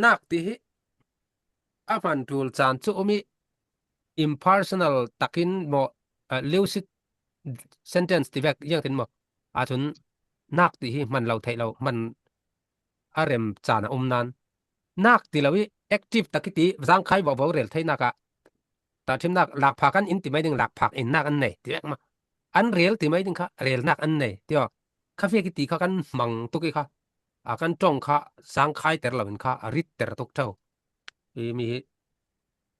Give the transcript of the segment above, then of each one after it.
นักที่อามันทูลจานจูมี impersonal ตักินโมlucid sentence ที่แบบยังถึงโมอาจจะนักที่มันเราไทยเรามันอารมณ์จานนั้นนักที่เรา active ตักที่สังขารบอกเรื่องไทยนักแต่ที่นักหลักพักกันอินที่ไม่ถึงหลักพักอินนักอันไหนที่แบบมาอันเรียลที่ไม่ถึงค่ะเรียลนักอันไหนที่ว่าคาเฟ่กิติเขากันมังตุกิค่ะอากันจ้องค่ะสังขารแต่เราเป็นค่ะริดแต่ตุกเจ้ามี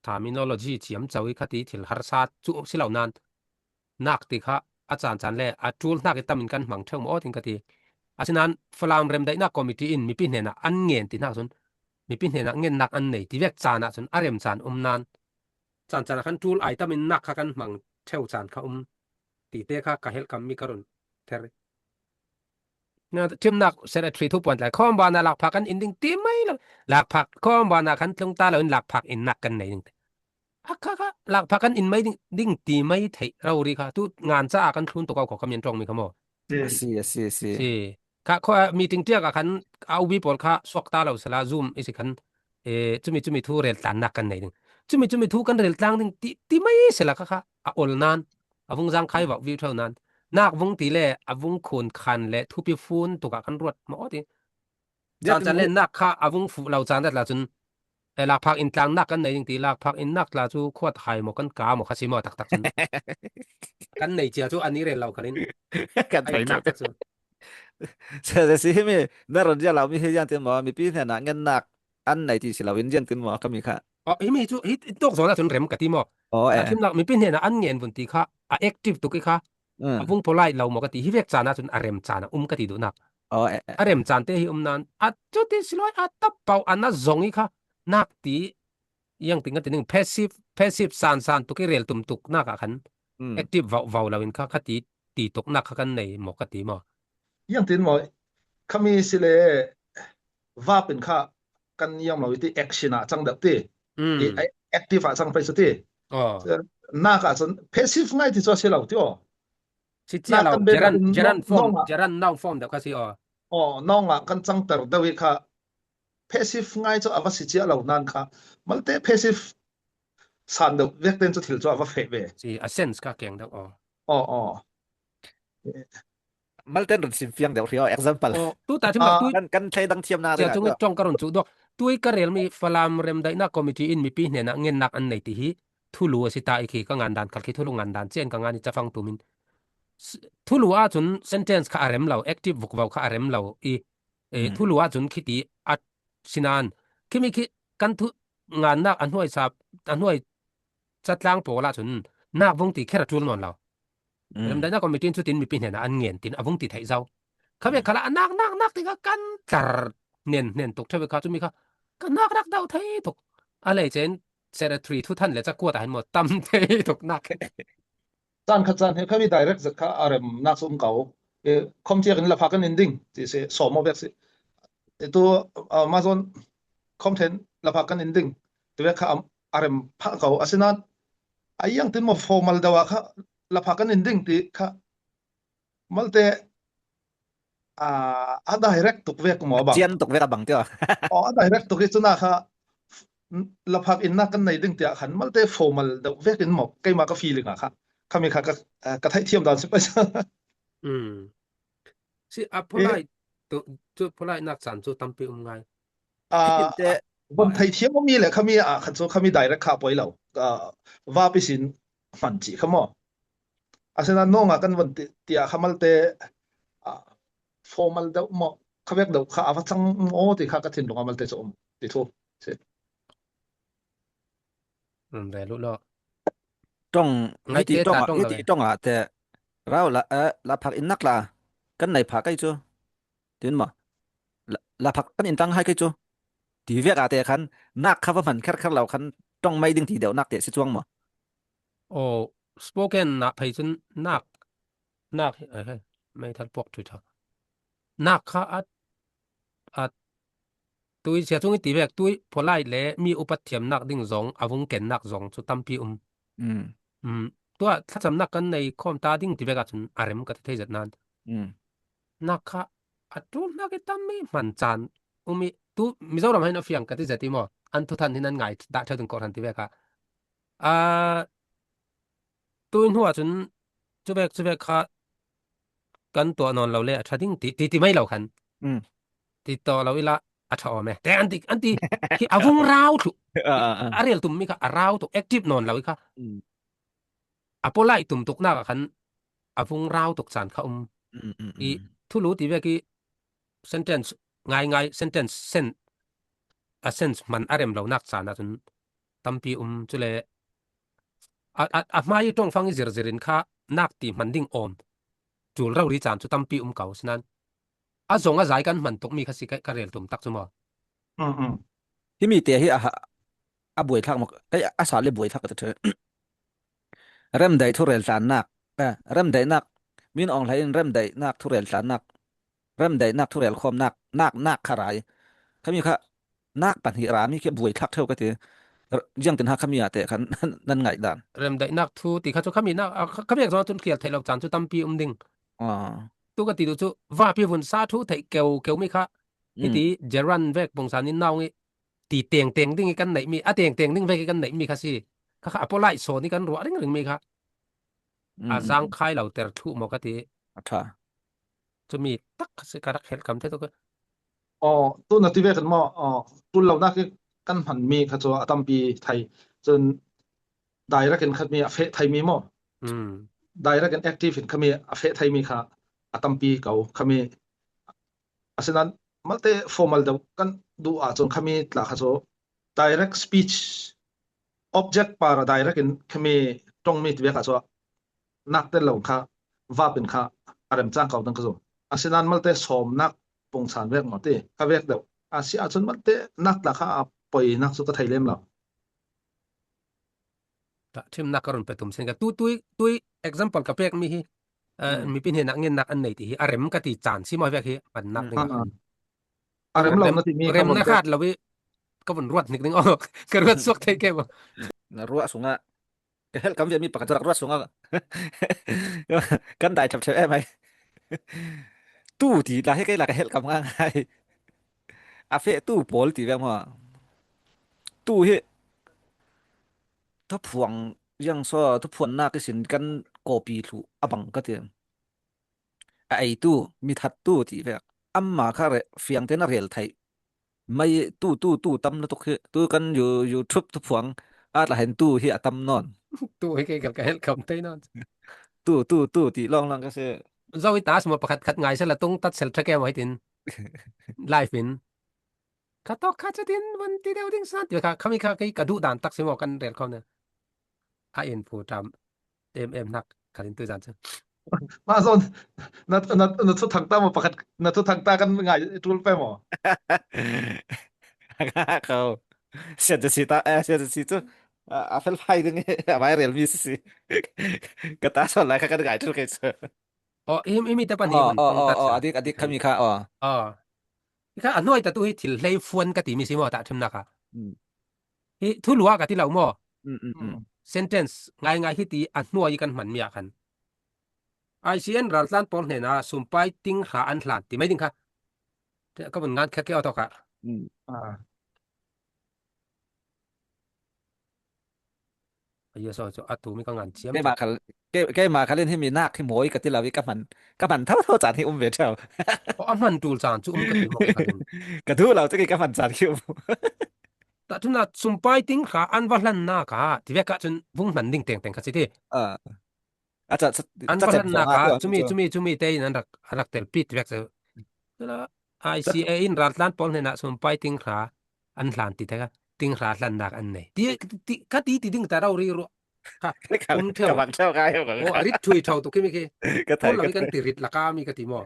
terminology เฉียมเจ้าอีกที่ที่หาศาสตร์จุสิเหล่านั้นนักที่ค่ะอาจารย์จันเล่อาจูลนักที่ทำกันมังเชิงโอ้ถึงกที่อาจารย์ฝรั่งเริ่มได้นักคอมมิตี้อินมีปีเนี่ยนะอันเงียนที่นักส่วนมีปีเนี่ยนะเงียนนักอันไหนที่เวกจานะส่วนอารมณ์จานนั้นจานขันจูลไอตั้มนักค่ะกันมังเช่าจานค่ะตีเตะค่ะกะเฮลกัมมีกรุณเทเรเนี่ยทีมนักเซตทรีทุกวันแต่ข้อมูลน่ะหลักพักกันอินดิ้งตีไม่เลยหลักพักข้อมูลน่ะคันตรงตาเราหลักพักอินนักกันไหนนึงค่ะหลักพักกันอินไม่ดิ้งตีไม่ไทยเราดีค่ะทุกงานซะกันทุนตกเอาของคำยันตรงมีคำว่าสิค่ะข้อมีติงเตียกับคันเอาวิปอลค่ะสวกตาเราสละซูมอีสิคันจุมีทุเรลตันนักกันไหนนึงจุมีทุกันเรลตังนึงตีไม่เสละค่ะอลนานอาวุงจังใครบอกวิวเท่านั้นนักวงตีแลอวุงคนคันและทุพิฟูนตุกะคันรวดมาติจานจะเล่นนักค่ะอวุงฟูเราจานได้ละจนหลักพักอินตังนักกันไหนจริงตีหลักพักอินนักละจูขวดไทยหมกันกาหมคัสิมาตักจนกันไหนเจียจูอันนี้เรนเราคันนี้กันไทยนักเสร็จสิมีนรนจะเรามีเฮียนติหมอมีปีเนี่ยนะเงินนักอันไหนที่สิเราเวียนเจียนติหมอก็มีค่ะมีจูตกสองละจนเร็มกะติหมอทิมนักมีปีเนี่ยนะอันเงินบุนตีค่ะแอคทีฟตุกค่ะอวุงพลายเราหมกะติฮิเวกจานะจนอารมจานะกะติดูนักอารมจานเตหินั้นจุดที่สิลอยตับเป่าอันนั้นจงอีค่ะนักตียังติงกันตินึง passive ซานตุกเรลตุมตุกนักคันactive วาวเราอินค่ะตีตกนักกันในหมกะติหมอยังตินหมอคำมีสิเลว่าเป็นค่ะกันยังเราที่ action จังดับที่active จังไปสตินักสัน passive ง่ายที่จะเสียเราที่สิเจียเราเจรันน้องฟอร์มเดี๋ยวก็สิน้องกันจังแต่เดวิค่ะ passive ง่ายจะอวสิเจียเรานั่นค่ะมันเต passive สันเดเวกเต็นจะถือจะอวเฟเวสิsense ก็เก่งดังมันเต้นรถสิเฟียงเดี๋ยวเรียว example ตู้ตาที่มาตู้กันใช้ดังเทียมนาเลยจงกระนจุดตู้กระเรลมีฟลามเรมได้นักคอมมิตี้อินมีปีเนี่ยนะเงินนักอันไหนที่ฮีทุลัวสิตาอีกก็งานด่านคัลคิทุลุงานด่านเจนก็งานจะฟังตุมินทุลัวจน sentence ค่ะอารมณ์เรา active บุกว่าค่ะอารมณ์เราทุลัวจนคิดดีอัดสินานคิมีคิกันทุงานนักอันห้วยซับอันห้วยจัดล้างโปละจนนักวงตีแค่ระจุลนอนเราเริ่มได้นักคอมมิตี้สุดที่มีปีเนี่ยนะอันเงินตินอวงตีไทยเจ้าเขาเป็นขละนักที่ก็กันจัดเนียนตกเท่าเขาจะมีเขาก็นักเดาไทยตกอะไรเจนเซเรทรีทุกท่านเลยจะกลัวแต่ให้หมดตั้มไทยตกนักจานขจานให้เขามี direct จากเขาอารมณ์นักสมเก่าคอมเทียกันละพักกัน ending ที่เสสมอแบบสิตัวมาซอนคอมเทนต์ละพักกัน ending ตัวเขาอารมณ์พักเขาอาศัยนั้นไอ้ยังที่มา formal ดาวเขาละพักกัน ending ที่เขามัลเตdirect ตุกเวกหมอบังเจียนตุกเวกบังเตียวdirect ตุกที่น่าค่ะละพักอินนักกันในดึงเตียขันมัลเต formal ดาวเวกอินหมอกใกล้มาก็ feeling ค่ะเขามีค่ะกระทะเทียมดอนสิไปสิพลายตัวพลายนักสันจุตั้มปีไงบนไทยเทียมมีแหละเขามีขันโซเขามี direct ค่ะปล่อยเราว่าไปสินฝันจีเขาหมออาศัยนั้นน้องกันวันเตียเขามัลเตformal ดาวหมอเขาเวกดาวเขาอาวัจังโอ้ที่เขากระถิ่นลงมามัลเตจะติดทุกได้รู้แล้วจ้องไงที่จ้องแต่เราละพักอินนักล่ะกันไหนพักไอ้จูถึงบ่ละพักกันอินตั้งให้ไอ้จูที่เวียกแต่คันนักครับว่ามันแค่เราคันต้องไม่ดึงทีเดียวนักเตะสิจ้วงบ่spoken นะไปจนนักไม่ทันพวกทุกท่านักค่ะตุยเสียทุงตีเวกตุยพอไล่แลมีอุปเทียมนักดิ่ง2อวงเก่นนัก2สุตั้มปีตัวถ้าสำนักกันในคอมตาดิ่งที่เวกจนอารมณ์ก็เทจัดนั้นนักค่ะจุนักตั้มมีมันจาน umi tu mizoram hain afiang kati jati mo an thu than hinan ngai da thadun ko than ti veka tuin huwa chun chubek kha kan to non lo le thading ti mai lo khan ติดต่อเราเวลาอัฐอแม่แต่อันติที่อาวงราวตุอะเรียลตุมมีค่ะราวตุแอคทีฟนอนเราอีกค่ะอะโปไลตุมตกหน้าคันอาวงราวตกสารเขาอีทุรู้ติเวกี sentence ง่าย sentence sense มันอารมณ์เรานักสารนะจนตัมปีจุเลอะมาอยู่ตรงฟังอีเจริญค่ะนักตีมันดิ่งอมจูเราริจานจุตัมปีเก่าฉะนั้นสงจ่ายกันมันตกมีคสิกะเรลตุมตักซุมที่มีเตียที่บวยทักมกสาเลบวยทักก็เถอะเริ่มได้ทุเรศสารนักเริ่มได้นักมีนออนไลน์เริ่มได้นักทุเรศสารนักเริ่มได้นักทุเรศคอมนักขรายเขามีค่ะนักปัญหารามีแค่บวยทักเท่าก็เถอะยังเป็นหักขมีแต่คันนั่นไงด่านเริ่มได้นักทุติเขาจะขมีนักเขาอยากจะจนเคลียร์ไทยเราจานจุตัมปีดิ่งตุกติดูจุว่าพี่วุนสาธุไทยเกวมีค่ะที่ที่เจรันเวกบงสานินนาวนี่ตีเตียงดิ่งกันไหนมีเตียงดิ่งเวกกันไหนมีค่ะสิค่ะอโปไลโซนี่กันรัวดิ่งมีค่ะสังคายเราแต่ทุมกติจะมีตักสิการเฮลคำเท่าก็ตุนติเวกันมตุนเรานักกันหันมีค่ะจัวตัมปีไทยจนได้รักกันคัดมีอเฟไทยมีมได้รักกันแอคทีฟเห็นคัดมีอเฟไทยมีค่ะตัมปีเก่าคัดมีฉะนั้นมัลติฟอร์มัลเดกันดูจนคัดมีหลักค่ะจัว direct speech object para direct กันคัดมีตรงมีติเวค่ะจัวนักเตลงค่ะว่าเป็นค่ะอารมณ์จ้างเก่าตั้งค่ะจัวฉะนั้นมัลติสมนักปงสารเวกหมดที่ค่ะเวกเดียวเสียจนมัลตินักหลักค่ะปล่อยนักสุขไทยเล่มแล้วทิมนักกรุณไปตุ่มเส้นกันตุ้ย example กับเวกมีมีเป็นเห็นนักเงินนักอันไหนที่อารมณ์กติจานซิมาเวกเฮมันนักนึงอารมณ์เราที่มีเรมนักขาดเราวิก็มันรวดนิดนึงก็รวดสวกไทยแก่บ่รวดสูงเฮลคำจะมีปกติรวดสูงกันได้จับเฉยไหมตู้ที่เราให้ใกล้หลักเฮลคำง่ายอาเฟตู้โพลที่แบบว่าตู้เฮถ้าพวงยังซ้อถ้าพวงหน้าก็สินกันโกปีถูบังก็เถอะไอ้ตู้มีทัดตู้ที่แบบมาค่ะเฟียงเทนเรียลไทยไม่ตู้ตั้มแล้วตุกตู้กันอยู่ทุบทุกพวงละเห็นตู้ที่ตั้มนอนตู้ให้กับเฮลคำไทยนอนตู้ที่ลองก็คือเจ้าวิตาสมมติประคัดง่ายซะละต้องตัดเซลทแกไว้ตินไลฟ์ฟินข้าตอกข้าจะดินวันที่เดียวดิ้งสัตว์อยู่ค่ะเขามีค่ะกระดูด่านตักสิมอกันเรียลเขาเนี่ยอินฟูตามนักขันตัวจันทร์มาโซนนัดสุดทางตามาประคัดนัดสุดทางตากันง่ายทุลไปหมอเขาเสียจะสิตัวเฟลไฟดึงไปเรียลมีสิกระตาสอนอะไรกันง่ายทุกเคสมีแต่ปัญหาอดีตเขามีค่ะค่ะอันน้อยแต่ตัวที่เลยฟวนกติมีสิมอตะชมนะคะทุลัวกติเราหมอsentence ง่ายๆที่ตีอันน้อยกันมันมีกันICN รัฐลานปอลเนี่ยนะสุมไปติ้งหาอันหลานที่ไม่ดิ้งค่ะก็เป็นงานแค่เอาต่อค่ะเยอะสุดอัตุมีก็งานเชี่ยมแกมาคันเล่นให้มีนักที่หมอยกับที่เราวิกับมันเท่าจานที่เวทเท่ามันดูจานจุกับที่หมอยกับทุเราจะกินกับมันจานคิวแต่ทุนน่ะสุมไปติ้งหาอันวันนั้นนะค่ะที่เวกจนวงมันดิ้งเต็งกันสิที่อาจจะอันวันนั้นนะค่ะจุมีเตยนั่นรักเตลปิดเวกจะแล้ว ICA อินรัฐลานปอลเนี่ยนะสุมไปติ้งหาอันหลานติดค่ะติ้งหาลันนักอันไหนที่ก็ตีดิ้งแต่เราเรียรู้ค่ะคุณเท่ากับเท่าไงริดถุยเท่าตุกิมิกคนเรากันติริดละกามีกติมอ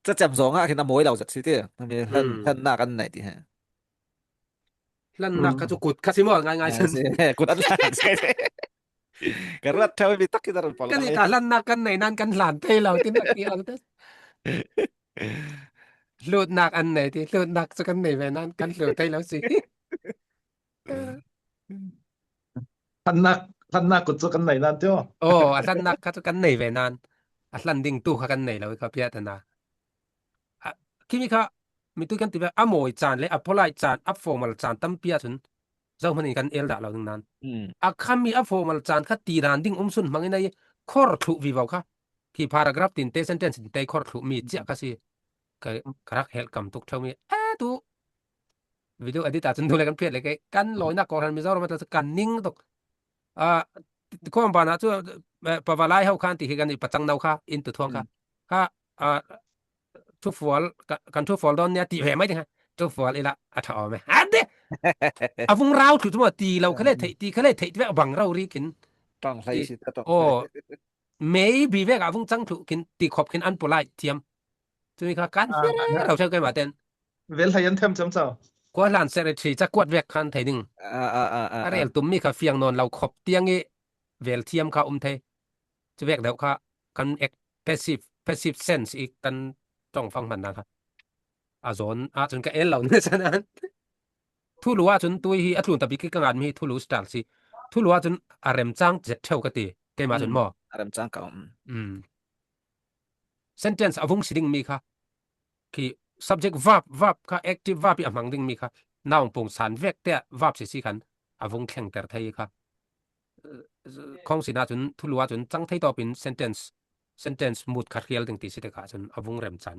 จะจำสองอ่ะคือน้ำมวยเราจัดสิเต้มันมีท่านหน้ากันไหนที่ฮะลันนักก็จะกุดคาซิมอง่ายๆสิกุดอันหลานกระรัดเท่าไม่ตักที่ตลอดก็นี่การลันนักกันไหนนั่นกันหลานเตยเราที่นักที่เราเต้โหลดนักอันไหนที่โหลดนักสักกันไหนไปนั่นกันโหลดเตยแล้วสิท่านนักกุศลกันไหนนั่นเจ้าท่านนักกันไหนไปนั่นอันดิ้งตู้กันไหนแล้วครับพี่อาตนาคิมิค่ะ mi tu kan ti ba amoi chan le apolai chan up formal chan tampia chun zau mani kan el da lo ding nan a khami a formal chan kha ti ran ding sun mangi nai khor thu vi wau kha ki paragraph tin te sentence tin te khor thu mi chia ka si ka karak hel kam tuk thomi a tu video edit ta chun du le kan phet le ke kan loina ko ran mi zau ma ta kan ning tok ko ba na chu pawalai hau khan ti hi kan i pachang nau kha in tu thong khaทุกฟอลกันทุกฟอลดอนเนี่ยตีแหไม่ถึงฮะทุกฟอลอีละอะถอมั้ยอันเด้อะฟุงราวถูกตัวตีเราเขาเลยตีเขาเลยตีแบบบังเรารีกินต้องใส่สิต้องโอ้ไม่บีเวกอะฟุงจังถูกกินตีขอบกินอันปลายเทียมจุมีกันเราใช้กันมาเต็นเวลายันเทมจำเจ้ากว่าหลานเซเรทรีจะกวดเวกคันไทยนึงอะไรตุ่มมีค่ะเฟียงนอนเราขอบเตียงเอเวลเทียมค่ะไทยจะเวกเดี๋ยวค่ะกันเอ็กpassive sense อีกกันต้องฟังมันนะครับจนก็เอ็นเหล่านี้ฉะนั้นทุลุว่าจนตัวฮีอัตลุนตบิกกังอันมีทุลุสตาร์สิทุลุว่าจนอารมณ์จังเจ็ดเท่ากันตีเกมาจนหมออารมณ์จังเก่าsentence อวงสิดิงมีค่ะคือ subject verb ค่ะ active verb อีกมังดิงมีค่ะน้าองปงสันเวกแต่ verb สิกันอวงแข่งแต่ไทยค่ะของสินาจนทุลุว่าจนจังไทยต่อเป็น sentence หมุดขัดเขียลถึงตีสิเดกาจนอวงเรมจัน